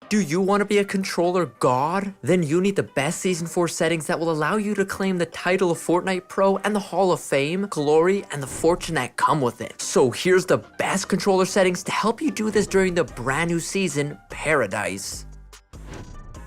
Do you want to be a controller god? Then you need the best Season 4 settings that will allow you to claim the title of Fortnite Pro and the Hall of Fame, glory, and the fortune that come with it. So here's the best controller settings to help you do this during the brand new season, Paradise.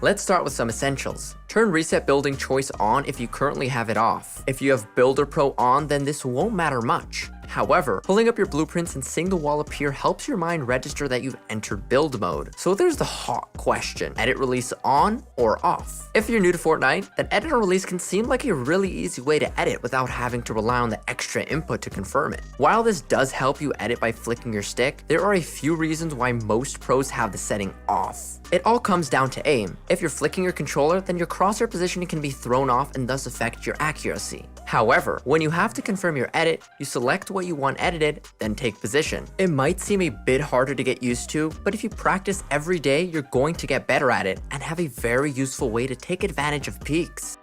Let's start with some essentials. Turn Reset Building Choice on if you currently have it off. If you have Builder Pro on, then this won't matter much. However, pulling up your blueprints and seeing the wall appear helps your mind register that you've entered build mode. So there's the hot question, edit release on or off? If you're new to Fortnite, then edit on release can seem like a really easy way to edit without having to rely on the extra input to confirm it. While this does help you edit by flicking your stick, there are a few reasons why most pros have the setting off. It all comes down to aim. If you're flicking your controller, then your crosshair positioning can be thrown off and thus affect your accuracy. However, when you have to confirm your edit, you select what you want edited, then take position. It might seem a bit harder to get used to, but if you practice every day, you're going to get better at it and have a very useful way to take advantage of peaks.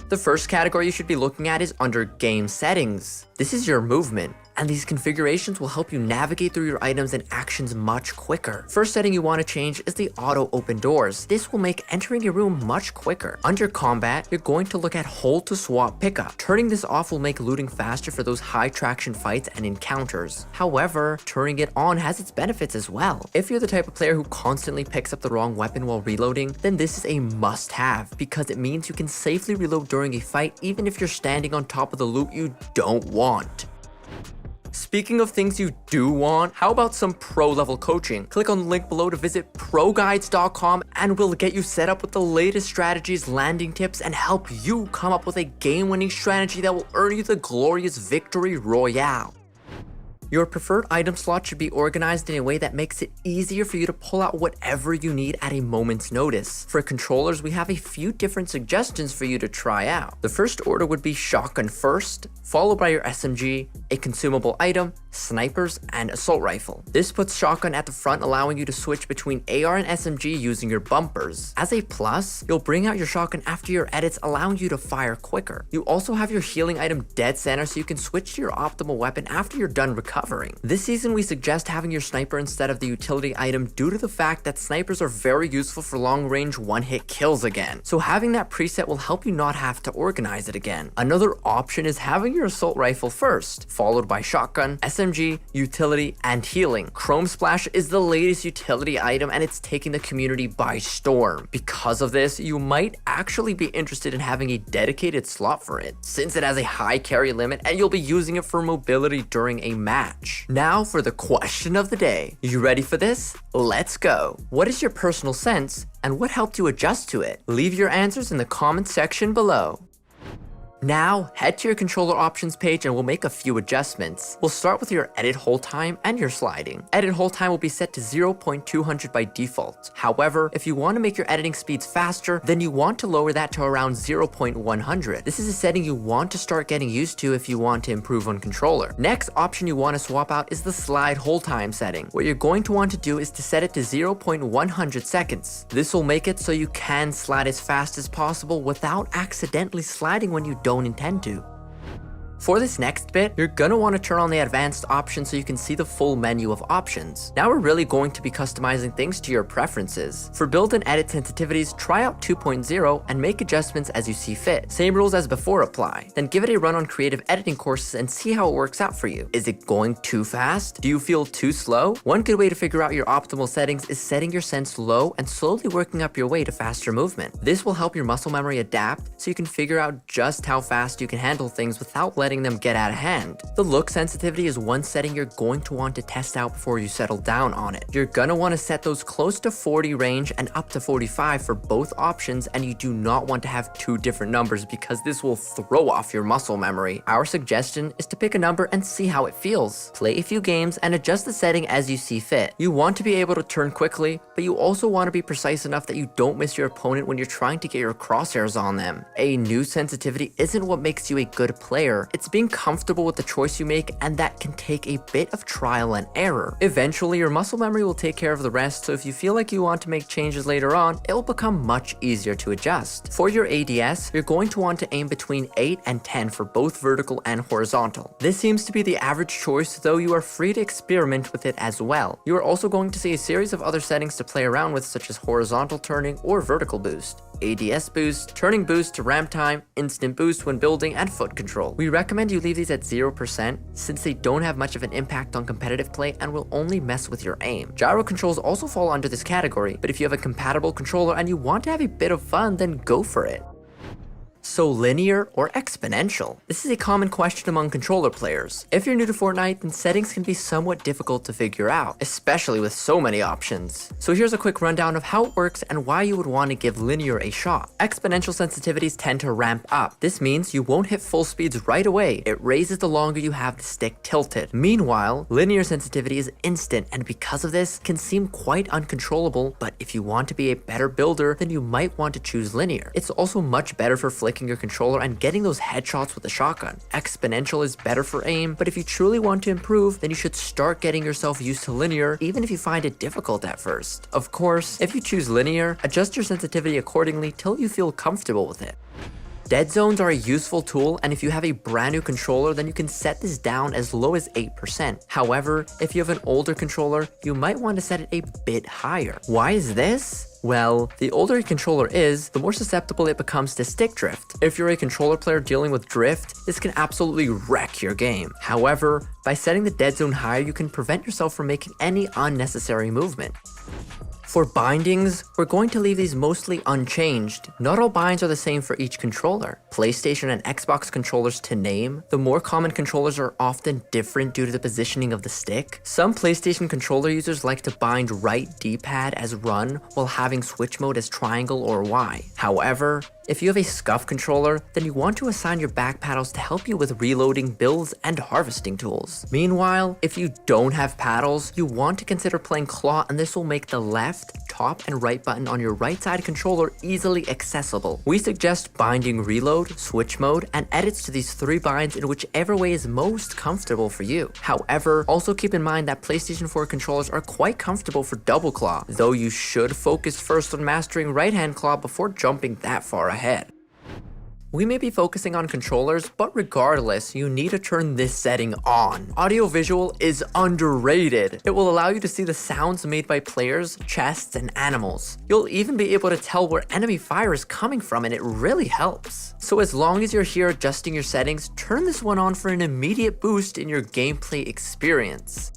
The first category you should be looking at is under Game Settings. This is your movement, and these configurations will help you navigate through your items and actions much quicker. First setting you want to change is the auto open doors. This will make entering your room much quicker. Under combat, you're going to look at hold to swap pickup. Turning this off will make looting faster for those high traction fights and encounters. However, turning it on has its benefits as well. If you're the type of player who constantly picks up the wrong weapon while reloading, then this is a must-have because it means you can safely reload during a fight even if you're standing on top of the loot you don't want. Speaking of things you do want, how about some pro level coaching? Click on the link below to visit proguides.com and we'll get you set up with the latest strategies, landing tips, and help you come up with a game-winning strategy that will earn you the glorious victory royale. Your preferred item slot should be organized in a way that makes it easier for you to pull out whatever you need at a moment's notice. For controllers, we have a few different suggestions for you to try out. The first order would be shotgun first, followed by your SMG, a consumable item, snipers, and assault rifle. This puts shotgun at the front, allowing you to switch between AR and SMG using your bumpers. As a plus, you'll bring out your shotgun after your edits, allowing you to fire quicker. You also have your healing item dead center so you can switch to your optimal weapon after you're done recovering. This season we suggest having your sniper instead of the utility item due to the fact that snipers are very useful for long range one-hit kills again. So having that preset will help you not have to organize it again. Another option is having your assault rifle first, followed by shotgun, SMG, utility, and healing. Chrome Splash is the latest utility item and it's taking the community by storm. Because of this, you might actually be interested in having a dedicated slot for it, since it has a high carry limit and you'll be using it for mobility during a match. Now for the question of the day. You ready for this? Let's go. What is your personal sense and what helped you adjust to it? Leave your answers in the comment section below. Now, head to your controller options page and we'll make a few adjustments. We'll start with your edit hold time and your sliding. Edit hold time will be set to 0.200 by default. However, if you want to make your editing speeds faster, then you want to lower that to around 0.100. This is a setting you want to start getting used to if you want to improve on controller. Next option you want to swap out is the slide hold time setting. What you're going to want to do is to set it to 0.100 seconds. This will make it so you can slide as fast as possible without accidentally sliding when you don't intend to. For this next bit, you're gonna want to turn on the advanced option so you can see the full menu of options. Now we're really going to be customizing things to your preferences. For build and edit sensitivities, try out 2.0 and make adjustments as you see fit. Same rules as before apply. Then give it a run on creative editing courses and see how it works out for you. Is it going too fast? Do you feel too slow? One good way to figure out your optimal settings is setting your sense low and slowly working up your way to faster movement. This will help your muscle memory adapt so you can figure out just how fast you can handle things without letting them get out of hand. The look sensitivity is one setting you're going to want to test out before you settle down on it. You're gonna want to set those close to 40 range and up to 45 for both options, and you do not want to have two different numbers because this will throw off your muscle memory. Our suggestion is to pick a number and see how it feels. Play a few games and adjust the setting as you see fit. You want to be able to turn quickly, but you also want to be precise enough that you don't miss your opponent when you're trying to get your crosshairs on them. A new sensitivity isn't what makes you a good player, it's It's being comfortable with the choice you make, and that can take a bit of trial and error. Eventually, your muscle memory will take care of the rest, so if you feel like you want to make changes later on, it will become much easier to adjust. For your ADS, you're going to want to aim between 8 and 10 for both vertical and horizontal. This seems to be the average choice, though you are free to experiment with it as well. You are also going to see a series of other settings to play around with, such as horizontal turning or vertical boost, ADS boost, turning boost to ramp time, instant boost when building, and foot control. We recommend you leave these at 0% since they don't have much of an impact on competitive play and will only mess with your aim. Gyro controls also fall under this category, but if you have a compatible controller and you want to have a bit of fun, then go for it. So linear or exponential? This is a common question among controller players. If you're new to Fortnite, then settings can be somewhat difficult to figure out, especially with so many options. So here's a quick rundown of how it works and why you would want to give linear a shot. Exponential sensitivities tend to ramp up. This means you won't hit full speeds right away. It raises the longer you have the stick tilted. Meanwhile, linear sensitivity is instant, and because of this, can seem quite uncontrollable, but if you want to be a better builder, then you might want to choose linear. It's also much better for flicking your controller and getting those headshots with the shotgun. Exponential is better for aim, but if you truly want to improve, then you should start getting yourself used to linear, even if you find it difficult at first. Of course, if you choose linear, adjust your sensitivity accordingly till you feel comfortable with it. Dead zones are a useful tool, and if you have a brand new controller, then you can set this down as low as 8%. However, if you have an older controller, you might want to set it a bit higher. Why is this? Well, the older your controller is, the more susceptible it becomes to stick drift. If you're a controller player dealing with drift, this can absolutely wreck your game. However, by setting the dead zone higher, you can prevent yourself from making any unnecessary movement. For bindings, we're going to leave these mostly unchanged. Not all binds are the same for each controller. PlayStation and Xbox controllers to name, the more common controllers are often different due to the positioning of the stick. Some PlayStation controller users like to bind right D-pad as run while having switch mode as triangle or Y. However, if you have a scuff controller, then you want to assign your back paddles to help you with reloading, builds, and harvesting tools. Meanwhile, if you don't have paddles, you want to consider playing claw, and this will make the left, top, and right button on your right side controller easily accessible. We suggest binding reload, switch mode, and edits to these 3 binds in whichever way is most comfortable for you. However, also keep in mind that PlayStation 4 controllers are quite comfortable for double claw, though you should focus first on mastering right hand claw before jumping that far ahead. We may be focusing on controllers, but regardless, you need to turn this setting on. Audio-visual is underrated. It will allow you to see the sounds made by players, chests, and animals. You'll even be able to tell where enemy fire is coming from, and it really helps. So as long as you're here adjusting your settings, turn this one on for an immediate boost in your gameplay experience.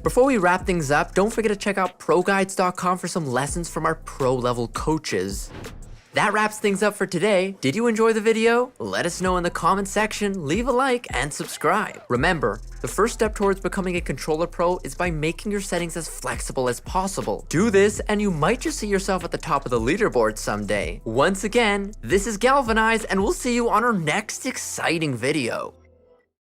Before we wrap things up, don't forget to check out ProGuides.com for some lessons from our pro-level coaches. That wraps things up for today. Did you enjoy the video? Let us know in the comment section, leave a like, and subscribe. Remember, the first step towards becoming a controller pro is by making your settings as flexible as possible. Do this, and you might just see yourself at the top of the leaderboard someday. Once again, this is Galvanize, and we'll see you on our next exciting video.